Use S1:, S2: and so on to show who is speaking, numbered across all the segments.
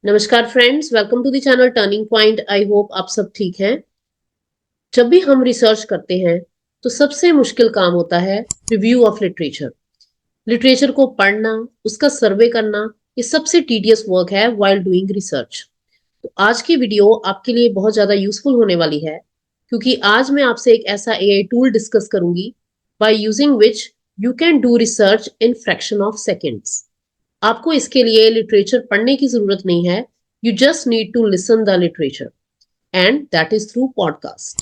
S1: नमस्कार friends, welcome to the channel turning point. I hope आप सब ठीक हैं। जब भी हम रिसर्च करते हैं तो सबसे मुश्किल काम होता है रिव्यू ऑफ लिटरेचर। लिटरेचर को पढ़ना, उसका सर्वे करना, ये सबसे टीडियस वर्क है व्हाइल डूइंग रिसर्च। तो आज की वीडियो आपके लिए बहुत ज्यादा यूजफुल होने वाली है, क्योंकि आज मैं आपसे एक ऐसा एआई टूल डिस्कस करूंगी by using which you can do research in fraction of seconds. आपको इसके लिए लिटरेचर पढ़ने की जरूरत नहीं है। You just need to listen the literature and that is through podcast.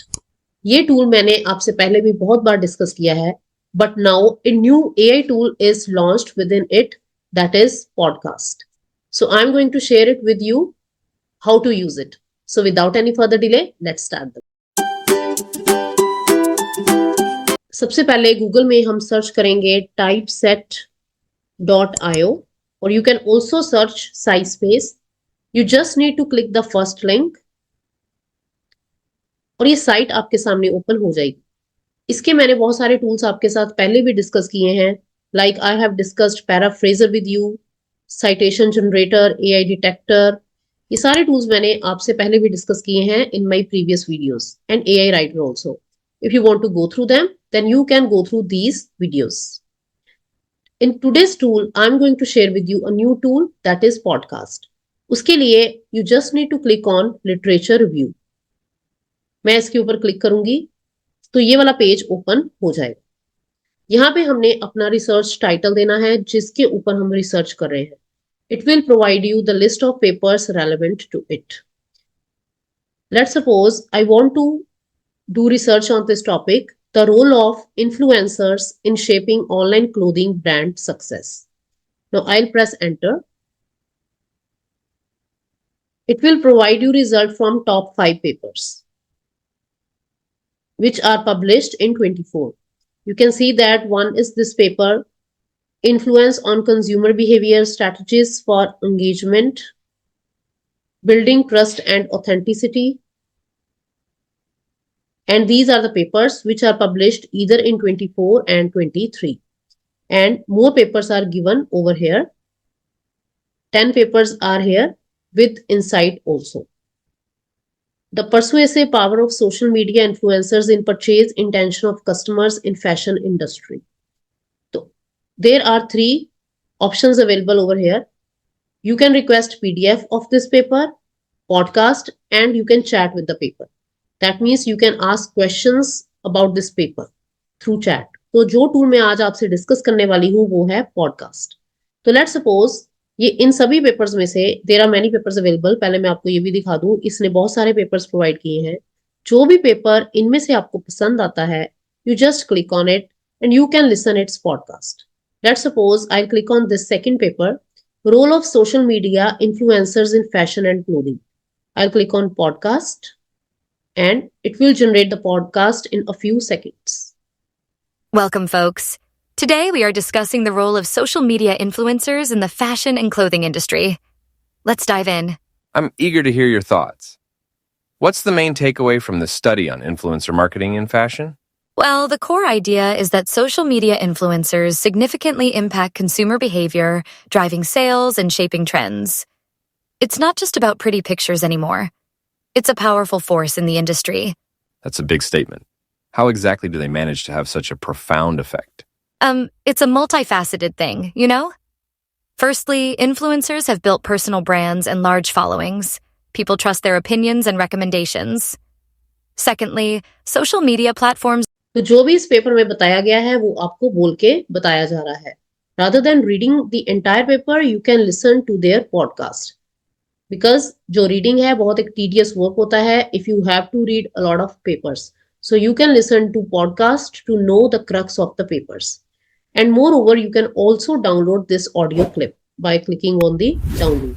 S1: ये टूल मैंने आपसे पहले भी बहुत बार डिस्कस किया है, but now a new AI tool is launched within it, that is podcast. So I am going to share it with you how to use it. So without any further delay, let's start. सबसे पहले Google में हम search करेंगे typeset.io, or you can also search SciSpace. You just need to click the first link और ये site आपके सामने open हो जाएगी। इसके मैंने बहुत सारे टूल्स आपके साथ पहले भी डिस्कस किए हैं, like I have discussed paraphraser with you, citation generator, AI detector. ये सारे टूल्स मैंने आपसे पहले भी डिस्कस किए हैं in my previous videos, and AI writer also. If you want to go through them, then you can go through these videos. In today's tool, I'm going to share with you a new tool, that is podcast. उसके लिए you just need to click on literature review. मैं इसके ऊपर click करूंगी तो ये वाला page open हो जाएगा। यहाँ पे हमने अपना रिसर्च टाइटल देना है जिसके ऊपर हम रिसर्च कर रहे हैं। It will provide you the list of papers relevant to it. Let's suppose I want to do research on this topic, the role of influencers in shaping online clothing brand success. Now I'll press enter. It will provide you result from top 5 papers which are published in 24. You can see that one is this paper, Influence on Consumer Behavior Strategies for Engagement, Building Trust and Authenticity. And these are the papers which are published either in 24 and 23. And more papers are given over here. 10 papers are here with insight also. The persuasive power of social media influencers in purchase intention of customers in fashion industry. So there are 3 options available over here. You can request PDF of this paper, podcast, and you can chat with the paper. That means you can ask questions about this paper through chat. तो जो tool मैं आज आपसे discuss करने वाली हूँ वो है पॉडकास्ट। तो लेट्स सपोज ये इन सभी पेपर्स में से there are many papers available. पहले मैं आपको ये भी दिखा दूं, इसने बहुत सारे पेपर्स प्रोवाइड किए हैं। जो भी पेपर इनमें से आपको पसंद आता है, you just click on it and you can listen its podcast. Let's suppose I click on this second paper, role of social media influencers in fashion and clothing. I click on podcast and it will generate the podcast in a few seconds.
S2: Welcome, folks. Today we are discussing the role of social media influencers in the fashion and clothing industry. Let's dive in.
S3: I'm eager to hear your thoughts. What's the main takeaway from the study on influencer marketing in fashion?
S2: Well, the core idea is that social media influencers significantly impact consumer behavior, driving sales and shaping trends. It's not just about pretty pictures anymore. It's a powerful force in the industry.
S3: That's a big statement. How exactly do they manage to have such a profound effect?
S2: It's a multifaceted thing, you know? Firstly, influencers have built personal brands and large followings. People trust their opinions and recommendations. Secondly, social media platforms.
S1: तो जो भी इस paper में बताया गया है वो आपको बोल के बताया जा रहा है। Rather than reading the entire paper, you can listen to their podcast. Because जो रीडिंग है बहुत एक टीडियस वर्क होता है if you have to read a lot of papers. So you can listen to podcast to know the crux of the papers, and moreover you can also download this audio clip by clicking on the download,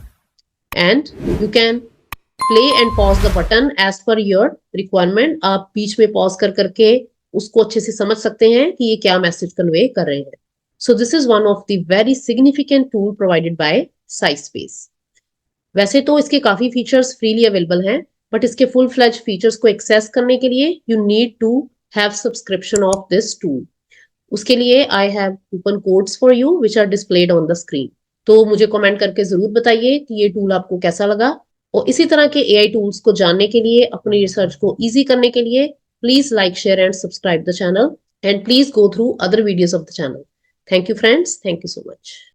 S1: and you can play and pause the button as per your requirement. आप बीच में pause कर करके उसको अच्छे से समझ सकते हैं कि ये क्या मैसेज कन्वे कर रहे हैं। So this is one of the very significant tool provided by SciSpace। वैसे तो इसके काफी फीचर्स फ्रीली अवेलेबल हैं, बट इसके फुल फ्लैज फीचर्स को एक्सेस करने के लिए you need to have subscription of this tool. उसके लिए I have coupon codes for you which are displayed on the screen. तो मुझे कमेंट करके जरूर बताइए कि ये टूल आपको कैसा लगा। और इसी तरह के एआई टूल्स को जानने के लिए, अपनी रिसर्च को इजी करने के लिए, please like, share and subscribe the channel, and please go through other videos of the channel. Thank you friends. Thank you so much.